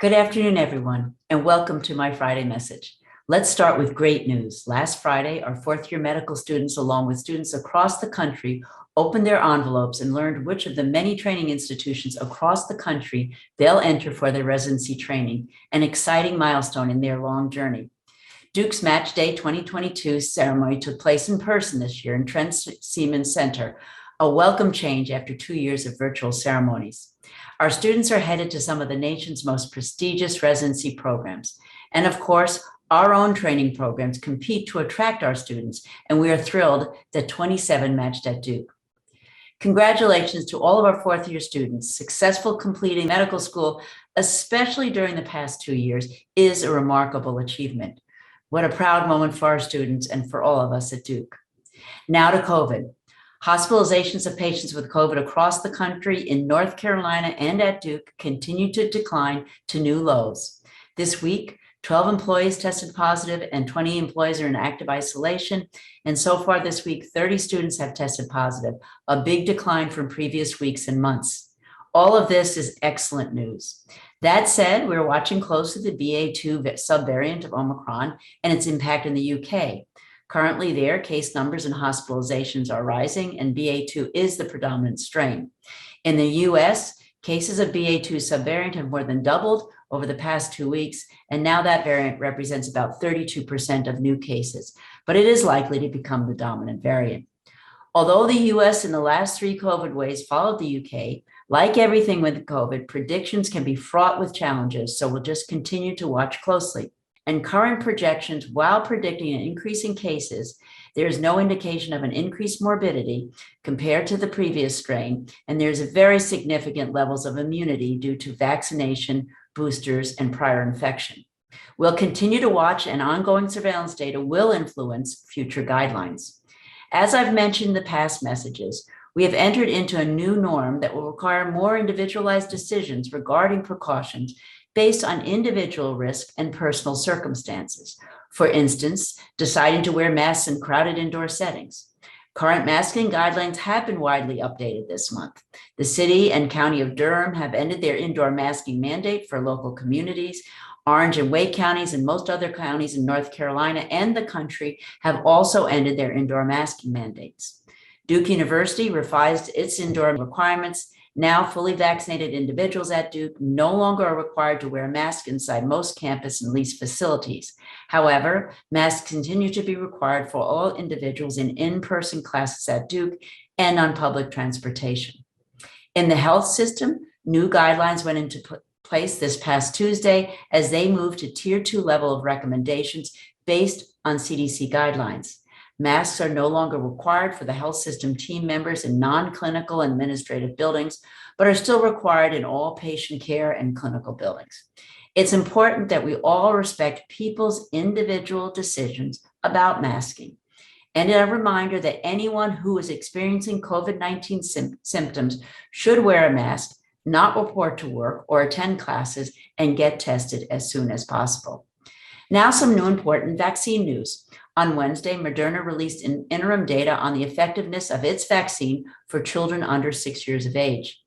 Good afternoon, everyone, and welcome to my Friday message. Let's start with great news. Last Friday, our fourth-year medical students, along with students across the country, opened their envelopes and learned which of the many training institutions across the country they'll enter for their residency training, an exciting milestone in their long journey. Duke's Match Day 2022 ceremony took place in person this year in Trent Siemens Center, a welcome change after 2 years of virtual ceremonies. Our students are headed to some of the nation's most prestigious residency programs. And of course, our own training programs compete to attract our students, and we are thrilled that 27 matched at Duke. Congratulations to all of our fourth-year students. Successful completing medical school, especially during the past 2 years, is a remarkable achievement. What a proud moment for our students and for all of us at Duke. Now to COVID. Hospitalizations of patients with COVID across the country in North Carolina and at Duke continue to decline to new lows. This week, 12 employees tested positive and 20 employees are in active isolation. And so far this week, 30 students have tested positive, a big decline from previous weeks and months. All of this is excellent news. That said, we're watching closely the BA.2 subvariant of Omicron and its impact in the UK. Currently, their case numbers and hospitalizations are rising, and BA.2 is the predominant strain. In the US, cases of BA.2 subvariant have more than doubled over the past 2 weeks, and now that variant represents about 32% of new cases, but it is likely to become the dominant variant. Although the US in the last 3 COVID waves followed the UK, like everything with COVID, predictions can be fraught with challenges, so we'll just continue to watch closely. And current projections, while predicting an increase in cases, there is no indication of an increased morbidity compared to the previous strain, and there's very significant levels of immunity due to vaccination, boosters, and prior infection. We'll continue to watch, and ongoing surveillance data will influence future guidelines. As I've mentioned in the past messages, we have entered into a new norm that will require more individualized decisions regarding precautions based on individual risk and personal circumstances. For instance, deciding to wear masks in crowded indoor settings. Current masking guidelines have been widely updated this month. The city and county of Durham have ended their indoor masking mandate for local communities. Orange and Wake counties and most other counties in North Carolina and the country have also ended their indoor masking mandates. Duke University revised its indoor requirements. Now, fully vaccinated individuals at Duke no longer are required to wear a mask inside most campus and leased facilities. However, masks continue to be required for all individuals in in-person classes at Duke and on public transportation. In the health system, new guidelines went into place this past Tuesday as they moved to Tier 2 level of recommendations based on CDC guidelines. Masks are no longer required for the health system team members in non-clinical administrative buildings, but are still required in all patient care and clinical buildings. It's important that we all respect people's individual decisions about masking. And a reminder that anyone who is experiencing COVID-19 symptoms should wear a mask, not report to work or attend classes, and get tested as soon as possible. Now, some new important vaccine news. On Wednesday, Moderna released interim data on the effectiveness of its vaccine for children under 6 years of age.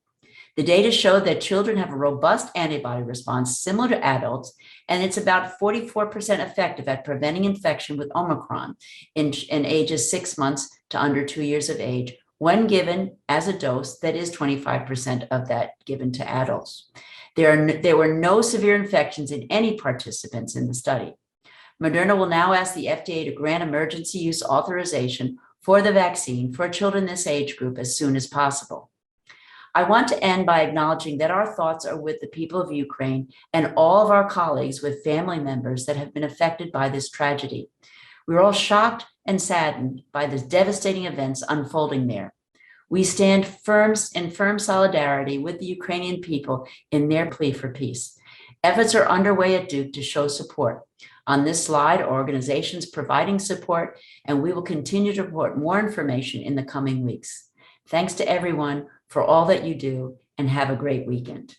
The data showed that children have a robust antibody response similar to adults, and it's about 44% effective at preventing infection with Omicron in ages 6 months to under 2 years of age when given as a dose that is 25% of that given to adults. There were no severe infections in any participants in the study. Moderna will now ask the FDA to grant emergency use authorization for the vaccine for children this age group as soon as possible. I want to end by acknowledging that our thoughts are with the people of Ukraine and all of our colleagues with family members that have been affected by this tragedy. We're all shocked and saddened by the devastating events unfolding there. We stand in firm solidarity with the Ukrainian people in their plea for peace. Efforts are underway at Duke to show support. On this slide are organizations providing support, and we will continue to report more information in the coming weeks. Thanks to everyone for all that you do, and have a great weekend.